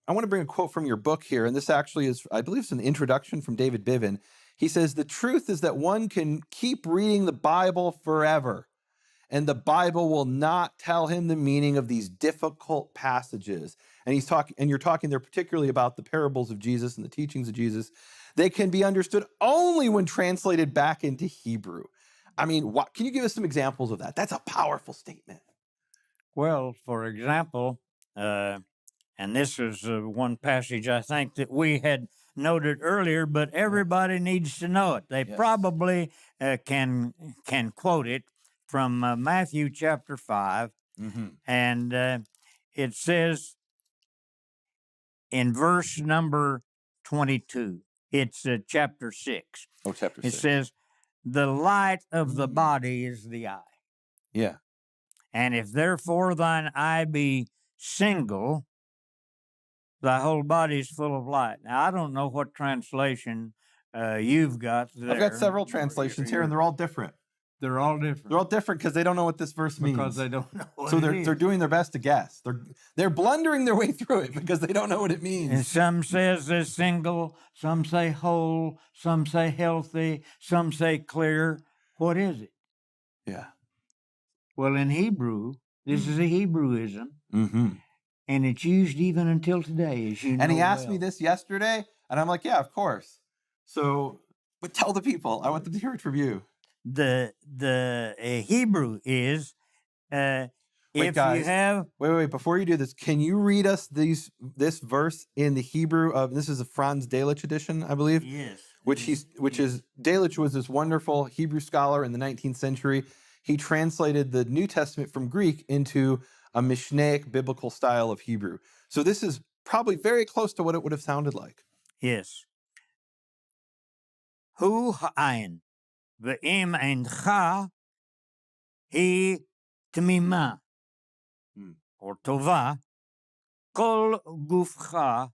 I want to bring a quote from your book here, and this actually is, I believe it's an introduction from David Bivin. He says, "The truth is that one can keep reading the Bible forever, and the Bible will not tell him the meaning of these difficult passages." And you're talking there particularly about the parables of Jesus and the teachings of Jesus. They can be understood only when translated back into Hebrew. I mean, can you give us some examples of that? That's a powerful statement. Well, for example, and this is one passage I think that we had noted earlier, but everybody needs to know it. They probably can quote it from Matthew chapter 5, and it says in verse number 22, it's chapter 6. Oh, chapter 6. It says, "The light of the body is the eye. Yeah. And if therefore thine eye be single, thy whole body is full of light." Now, I don't know what translation you've got there. I've got several translations here, and they're all different. They're all different. They're all different because they don't know what this verse means. Because they don't know what so it is. they're doing their best to guess. They're blundering their way through it because they don't know what it means. And some says they're single, some say whole, some say healthy, some say clear. What is it? Yeah. Well, in Hebrew, this is a Hebrewism, and it's used even until today, as you know. And he asked me this yesterday, and I'm like, yeah, of course. So, but tell the people. I want them to hear it from you. The Hebrew is Wait, if guys, you have. Wait. Before you do this, can you read us this verse in the Hebrew of, this is a Franz Delitzsch edition, I believe. Yes. Delitzsch was this wonderful Hebrew scholar in the 19th century. He translated the New Testament from Greek into a Mishnaic biblical style of Hebrew. So this is probably very close to what it would have sounded like. Yes. Hu ha'ayin ve'im eincha hi tmima or tova kol gufcha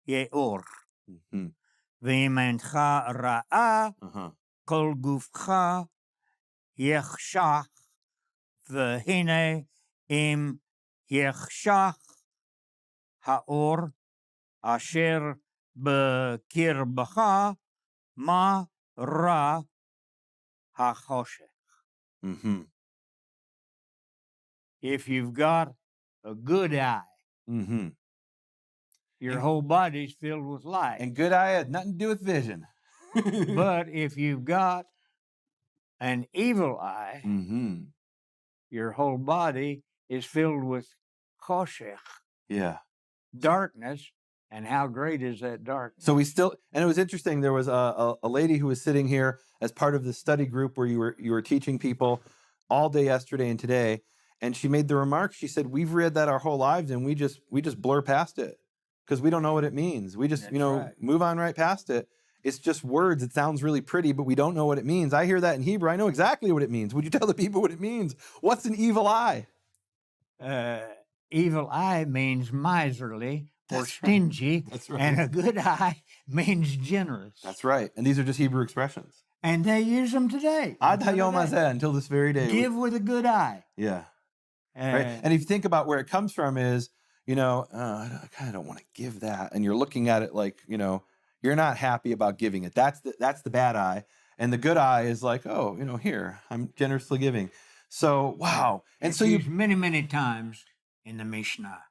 ye'or ve'im eincha ra'a kol gufcha yechshach ve'hine im yechshach ha'or asher b'kirbacha ma ra hachoshech. If you've got a good eye, your whole body's filled with light. And good eye had nothing to do with vision. But if you've got an evil eye, your whole body is filled with choshech. Yeah. Darkness. And how great is that darkness? So and it was interesting. There was a lady who was sitting here as part of the study group where you were teaching people all day yesterday and today, and she made the remark. She said, "We've read that our whole lives, and we just blur past it because we don't know what it means. We just move on right past it. It's just words. It sounds really pretty, but we don't know what it means. I hear that in Hebrew. I know exactly what it means. Would you tell the people what it means? What's an evil eye? Evil eye means miserly or stingy. That's right. And a good eye means generous. That's right. And these are just Hebrew expressions. And they use them today. Ad hayom hazeh, until this very day. Give with a good eye. Yeah. Right. And if you think about where it comes from is, I kind of don't want to give that. And you're looking at it like, you're not happy about giving it. That's the bad eye. And the good eye is like, oh, here, I'm generously giving. So, wow. And it's so used many, many times in the Mishnah.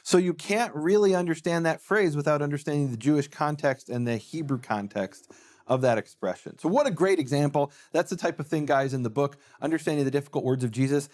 So you can't really understand that phrase without understanding the Jewish context and the Hebrew context of that expression. So what a great example. That's the type of thing, guys, in the book, Understanding the Difficult Words of Jesus.